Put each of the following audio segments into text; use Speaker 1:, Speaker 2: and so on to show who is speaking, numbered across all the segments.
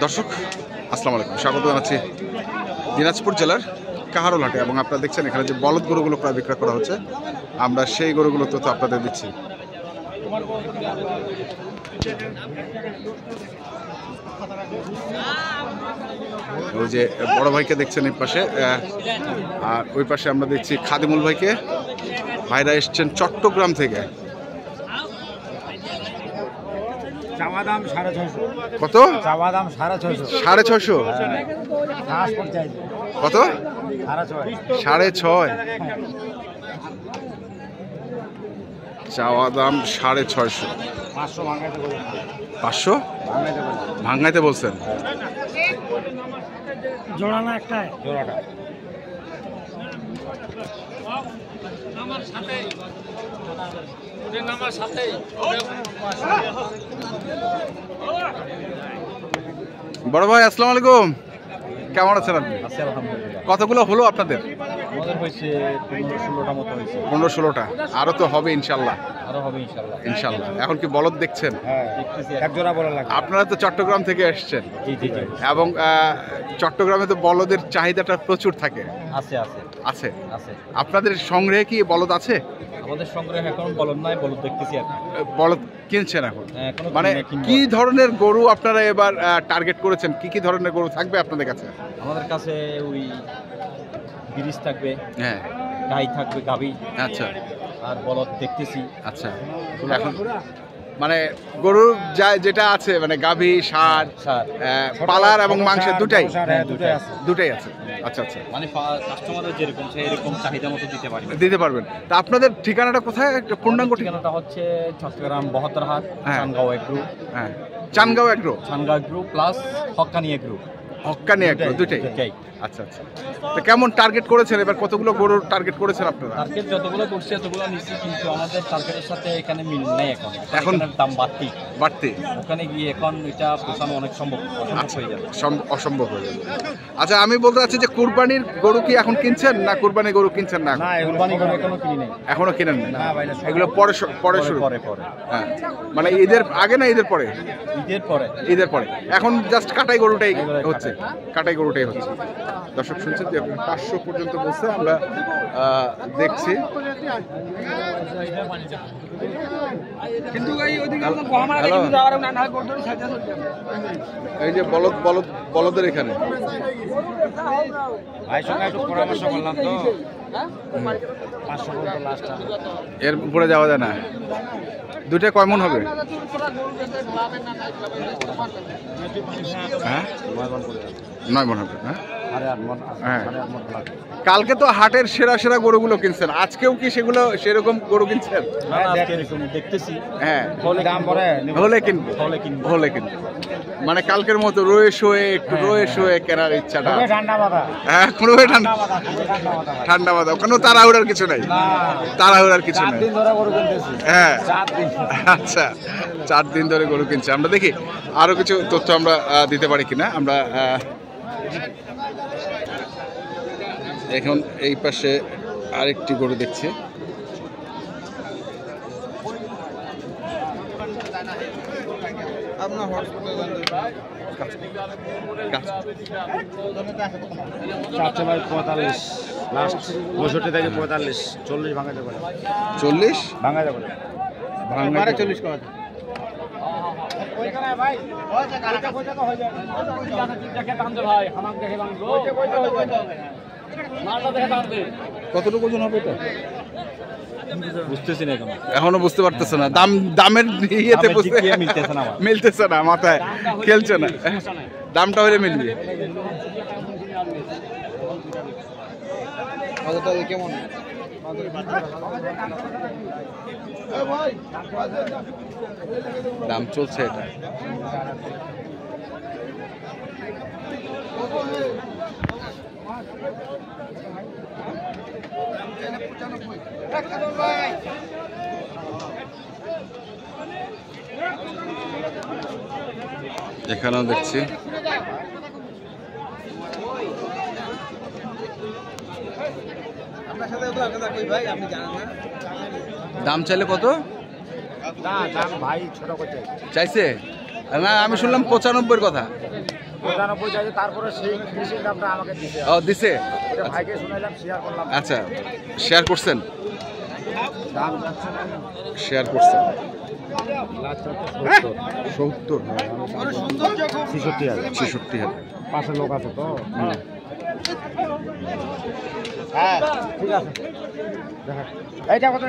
Speaker 1: দর্শক আসসালামু আলাইকুম, স্বাগত জানাচ্ছি দিনাজপুর জেলার কাহারোল হাটে। এবং আপনারা দেখছেন এখানে যে বলদ গরুগুলো প্রায় বিক্রয় করা হচ্ছে, আমরা সেই গরুগুলো তো আপনাদের দিচ্ছি। ওই যে বড় ভাইকে দেখছেন এই পাশে, আর ওই পাশে আমরা দেখছি খাদিমুল ভাইকে। ভাইরা এসছেন চট্টগ্রাম থেকে। কত? 650। কত? 6.5। চাওয়া দাম 650। 500 ভাঙাইতে বলছেন?
Speaker 2: জোড়া না একটা জোড়াটা
Speaker 1: বড় ভাই আসসালামু আলাইকুম, কেমন আছেন আপনি? কতগুলো হলো আপনাদের?
Speaker 2: আমাদের হয়েছে 15-16টা মতো হয়েছে।
Speaker 1: 15-16টা, আরো তো হবে ইনশাল্লাহ।
Speaker 2: আরো হবে ইনশাল্লাহ।
Speaker 1: ইনশাল্লাহ। এখন কি বলদ দেখছেন?
Speaker 2: হ্যাঁ দেখতেছি, এক জোড়া বলা লাগে।
Speaker 1: আপনারা তো চট্টগ্রাম থেকে এসেছেন।
Speaker 2: জি জি জি।
Speaker 1: এবং চট্টগ্রামে তো বলদের চাহিদাটা প্রচুর থাকে।
Speaker 2: আছে আছে
Speaker 1: আছে
Speaker 2: আছে।
Speaker 1: আপনাদের সংগ্রহে কি বলদ আছে?
Speaker 2: আমাদের সংগ্রহে এখন বলদ নাই, বলদ দেখতেছি আর
Speaker 1: বলদ কিনছেন এখন?
Speaker 2: এখনো
Speaker 1: মানে কি ধরনের গরু আপনারা এবার টার্গেট করেছেন? কি কি ধরনের গরু থাকবে আপনাদের কাছে?
Speaker 2: আমাদের কাছে ওই গিরিশ থাকবে,
Speaker 1: হ্যাঁ,
Speaker 2: গাই থাকবে, গাভী।
Speaker 1: আচ্ছা,
Speaker 2: আর বলদ দেখতেছি।
Speaker 1: আচ্ছা। এখন মানে গরু যেটা আছে মানে গাভী, ষাঁড়, পালার এবং মাংসের দুটাই দুটাই আছে। আচ্ছা আচ্ছা,
Speaker 2: মানে কাস্টমারের যেরকম এরকম চাহিদা মতো দিতে
Speaker 1: পারবেন। তা আপনাদের ঠিকানাটা কোথায়? পূর্ণাঙ্গ
Speaker 2: ঠিকানাটা হচ্ছে চট্টগ্রাম বহদ্দারহাট, চানগাঁও এগ্রো।
Speaker 1: হ্যাঁ, Changaon Agro,
Speaker 2: Changaon Agro plus Hakkani Agro.
Speaker 1: Hakkani Agro দুটাই। আচ্ছা আচ্ছা। তো কেমন টার্গেট করেছেন এবার? কতগুলো গরুর টার্গেট করেছেন আপনারা?
Speaker 2: টার্গেট যতগুলো করছি এতগুলো নিচ্ছি, কিন্তু আমাদের টার্গেটের সাথে এখানে মিল নেই। এখন দাম বাড়তি ওখানে গিয়ে এখন এটা পোষানো অনেক অসম্ভব হয়ে যাবে।
Speaker 1: আচ্ছা, আমি বলতে চাচ্ছি যে কুরবানির গরু কি এখন কিনছেন না কুরবানি গরু কিনছেন না?
Speaker 2: কুরবানি গরু এখনো কিনি নাই।
Speaker 1: এখনো কিনেন না? এগুলো পরে শুরু। হ্যাঁ, মানে ঈদের আগে না ঈদের পরে? ঈদের পরে। এখন জাস্ট কাটাই গরুটাই হচ্ছে, কাটাই গরুটাই হচ্ছে। দর্শক শুনছেন যে 500 পর্যন্ত বলছে, আমরা দেখছি। এই যে বলদের এখানে
Speaker 2: ভাইয়ের সঙ্গে একটু পরামর্শ করলাম তো, 500 লাস্টটা,
Speaker 1: এর উপরে যাওয়া যায় না। দুইটা কয় মন হবে? হ্যাঁ, 9 মন হবে। হ্যাঁ, কালকে তো হাটের সেরা গরুগুলো কিনছেন, আজকেও কি সেরকম গরু কিনছেন?
Speaker 2: দেখতেছি।
Speaker 1: হ্যাঁ, হলে কিনবো। মানে কালকের মতো রয়ে শোয়ে কেনার ইচ্ছাটা। হ্যাঁ, ঠান্ডা মাথা, কোনো তাড়াহুড়ার কিছু নাই। হ্যাঁ, আচ্ছা, 4 দিন ধরে গরু কিনছে। আমরা দেখি আরো কিছু তথ্য আমরা দিতে পারি কিনা। আমরা এখন এই পাশে আরেকটি গরু দেখছি।
Speaker 2: লাস্ট 65 থেকে 45, 40 ভাঙাতে পারে।
Speaker 1: 40
Speaker 2: ভাঙাতে পারে।
Speaker 1: 40 করা। কতটুকু ওজন হবে এটা?
Speaker 2: বুঝতেছি না
Speaker 1: এখনো বুঝতে পারতেছে না। দামের ইয়েতে মিলতেছে না, মাথায় খেলছে না। দামটা হলে মিলবে। কেমন দাম চলছে এটা? এখানেও দেখছি দাম চাইলে কত
Speaker 2: দাম ভাই ছোট করতে
Speaker 1: চাইছে? না, আমি শুনলাম 95-এর কথা।
Speaker 3: 95 চাইছে, তারপরে সেই কৃষির দামটা আমাকে দিতে
Speaker 1: ও দিছে,
Speaker 3: ভাইকে শুনাইলাম, শেয়ার করলাম।
Speaker 1: আচ্ছা শেয়ার করছেন,
Speaker 3: দাম যাচ্ছে
Speaker 1: শেয়ার করছেন
Speaker 3: 70
Speaker 1: 66,000
Speaker 3: পাশে লোক আছে তো। হ্যাঁ ঠিক আছে, এইটা কত?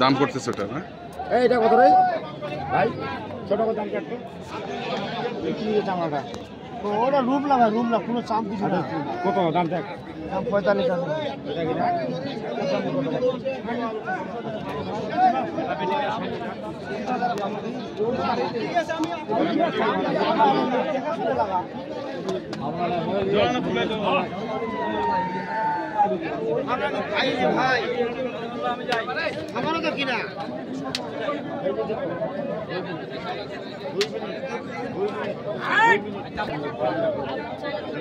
Speaker 1: দাম করতেছে ওটা না?
Speaker 3: এইটা কত রে ভাই? ছোট কত দাম কাটতো? কি চামড়াটা? ওটা রুমলা ভাই, রুমলা, কোনো চাম কিছু না। কত দাম? দেখ দাম 45 টাকা। এটা কি না? ভাই আমারও তো কিনা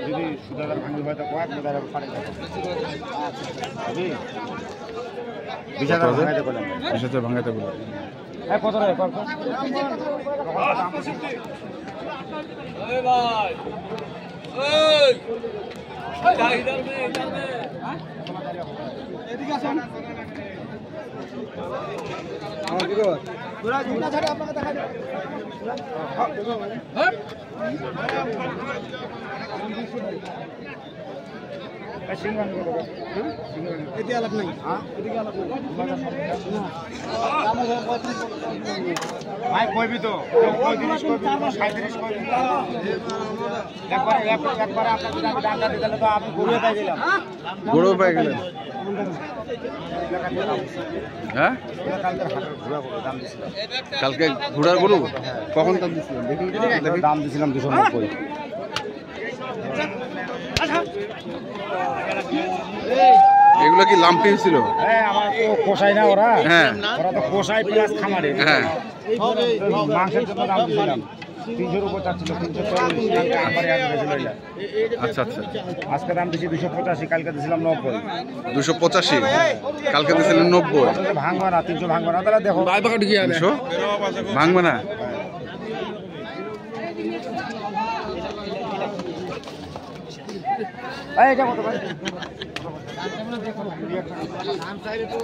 Speaker 3: যদি সুদাদার ভাঙি হয় তো কয়েক মেদার পারে 20,000 ভাঙাইতে বললাম।
Speaker 1: 20,000 ভাঙাইতে বললাম।
Speaker 3: হ্যাঁ কত রে? কত? এদিকে আসেন। আমার কি কর? তোরা দুটা ছাড়া আপনাকে দেখা যায়। হ্যাঁ? সিঙ্গান কত? হ্যাঁ? সিঙ্গান। এতে আলাপ নাই। হ্যাঁ? এদিকে আলাপ নাই। ভাই কইবি তো 35 কইবি, 37 কইবি। একবার আপনাকে ডান্ডা দিতে তো আপনি ঘুরে পাই গেলাম।
Speaker 1: গরু পাই গেলেন? হ্যাঁ কালকে ঘোড়ার গরু কখন দাম দিচ্ছিলেন? দেখি
Speaker 3: দাম দিয়েছিলাম 290।
Speaker 1: এগুলো কি লাম্পি ছিল?
Speaker 3: হ্যাঁ আমার তো কোষাই না ওরা।
Speaker 1: হ্যাঁ
Speaker 3: ওরা তো কোষাই প্লাস খামারে।
Speaker 1: হ্যাঁ
Speaker 3: মাংসের জন্য দাম দিয়েছিলাম 300 উপর চাচ্ছিল, 340।
Speaker 1: আচ্ছা আচ্ছা,
Speaker 3: আজকে দাম দিয়েছি 285, কালকে দিয়েছিলাম 90।
Speaker 1: 285, কালকে দিয়েছিলেন 90।
Speaker 3: ভাঙবে না, 300 ভাঙবে না, তাহলে দেখো
Speaker 1: 300 ভাঙবে না।
Speaker 3: এইটা কত ভাই? দাম চাইলে তো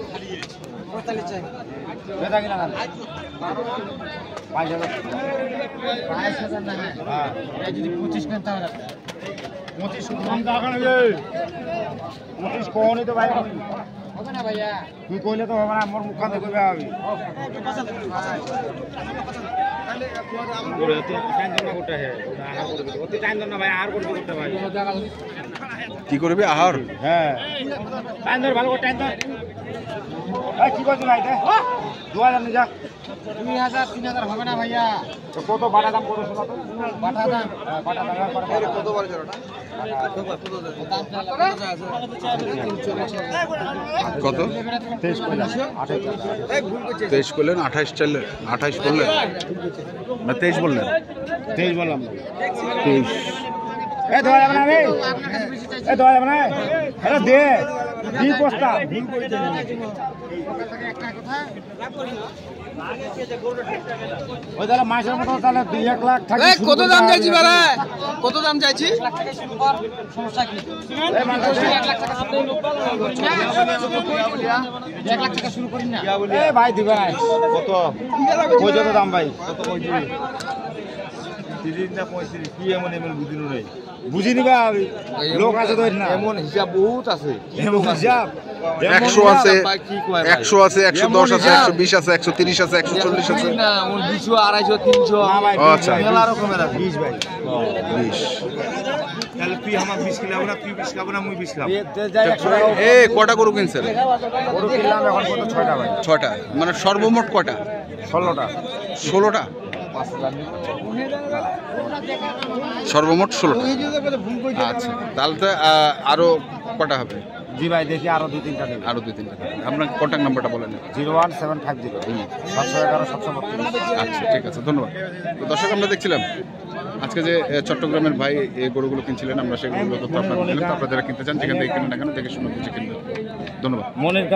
Speaker 3: 45 চাই। বেটা কিনা দাম 5,000। 5,000 না। হ্যাঁ এই যদি 25 নেন তাহলে 25 কম টাকা নেবে। 25 কোনই তো ভাই হবে না ভাইয়া। তুই কইলে তো হবে না, মোর মুখ কাঁদে কইবে হবে।
Speaker 1: কি করবি আহার?
Speaker 3: হ্যাঁ ভালো করে কি করছি ভাই? 2,000 নিয়ে যা। 2,000 3,000 হবে না ভাইয়া। তো কত বাটা দাম? কত শোনা তো বাটা দাম? বাটা দাম কত বলে জোড়াটা?
Speaker 1: কত?
Speaker 3: 23 করলেন
Speaker 1: 28 চাইলেন, 28 করলেন না 23 বললেন?
Speaker 3: 23 বললাম।
Speaker 1: 23
Speaker 3: এ ধোয়া যাবে না রে, এ ধোয়া যাবে না। আরে দে দি পোস্তা ওই তাহলে মাসের মতো তাহলে 2-1 লাখ থাকে।
Speaker 4: কত দাম চাইছি বাবা? কত দাম চাইছি?
Speaker 3: সমস্যা কি? 1 লাখ টাকা শুরু করি না। এ ভাই দি ভাই কত কই যত দাম ভাই? কত কই দিবি? 30 না 35 কি এমন বুঝিনো নাই। বুঝি নিবা লোক আছে তো না,
Speaker 4: এমন হিসাব বহুত আছে।
Speaker 3: এমন হিসাব
Speaker 1: 100 আছে, 100 আছে, 110 আছে, 120 আছে, 130 আছে, 140 আছে
Speaker 4: না, 200 250 300
Speaker 3: না ভাই।
Speaker 1: আচ্ছা
Speaker 4: মেলা রকমের আছে।
Speaker 3: 20 ভাই
Speaker 1: 20।
Speaker 3: তাহলে তুই আমার 20 কিলো না, তুই 20 খাবো না, মুই 20 খাবো।
Speaker 1: এ কটা গরু কিনছেন?
Speaker 3: গরু কিনলাম এখন কত 6টা ভাই।
Speaker 1: 6টা, মানে সর্বমোট কটা?
Speaker 3: 16টা।
Speaker 1: 16টা সর্বমোট 16টা। আচ্ছা তাহলে তো আরো কটা হবে?
Speaker 3: জি ভাই দেখি আরো 2-3টা দেব।
Speaker 1: আরো 2-3টা। আপনার কন্ট্যাক্ট নাম্বারটা বলেন।
Speaker 3: 01750 711 732।
Speaker 1: আচ্ছা ঠিক আছে, ধন্যবাদ। তো দর্শক আমরা দেখছিলাম আজকে যে চট্টগ্রামের ভাই এই গরুগুলো কিনছিলেন আমরা সেগুলো তথ্য আপনাদের দিলাম। আপনারা যারা কিনতে চান যেখান থেকে কিনেন না কেন দেখে শুনে বুঝে কিনবেন। ধন্যবাদ।
Speaker 3: মনের